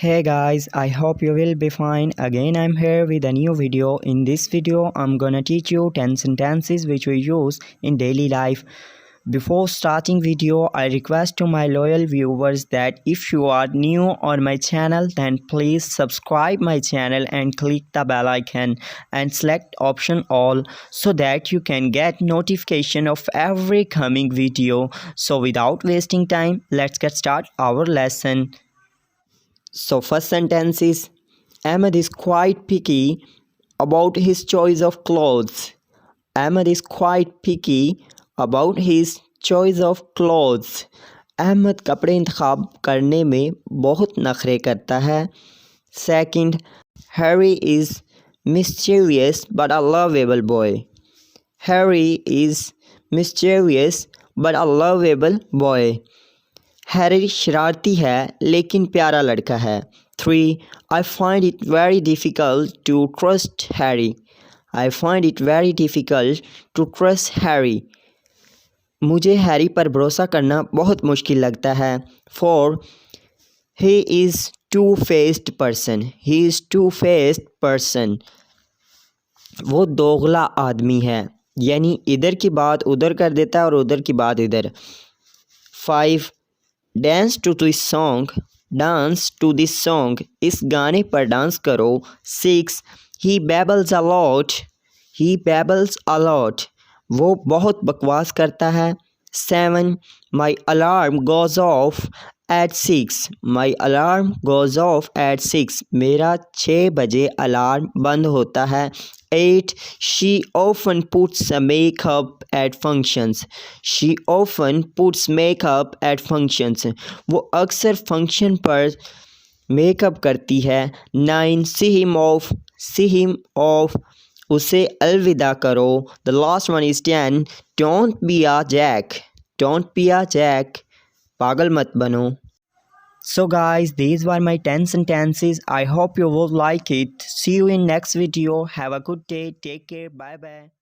Hey guys, I hope you will be fine. Again, I'm here with a new video. In this video, I'm gonna teach you 10 sentences which we use in daily life. Before starting video, I request to my loyal viewers that if you are new on my channel, then please subscribe my channel and click the bell icon and select option all so that you can get notification of every coming video. So without wasting time, let's get started our lesson. So first sentence is, Ahmed is quite picky about his choice of clothes. Ahmed is quite picky about his choice of clothes. Ahmad کپڑے انتخاب کرنے میں بہت نخرے کرتا ہے. Second, Harry is mischievous but a lovable boy. Harry is mischievous but a lovable boy. Harry شرارتی ہے لیکن پیارا لڑکا ہے. 3. I find it very difficult to trust Harry. I find it very difficult to trust Harry. مجھے Harry پر بھروسہ کرنا بہت مشکل لگتا ہے. 4. He is two-faced person. He is two-faced person. وہ دوغلا آدمی ہے، یعنی ادھر کی بات ادھر کر دیتا ہے اور ادھر کی بات ادھر. 5. Dance to this song. Dance to this song. اس گانے پر ڈانس کرو. 6. He babbles a lot. He babbles a lot. وہ بہت بکواس کرتا ہے. 7. My alarm goes off at 6. My alarm goes off at 6. میرا 6 بجے الارم بند ہوتا ہے. 8. She often puts makeup at functions. She often puts makeup at functions. وہ اکثر فنکشن پر میک اپ کرتی ہے. 9. See him off. See him off. اسے الوداع کرو. The last one is 10. Don't be a jack. Don't be a jack. پاگل مت بنو. So guys, these were my 10 sentences. I hope you will like it. See you in next video. Have a good day. Take care. Bye bye.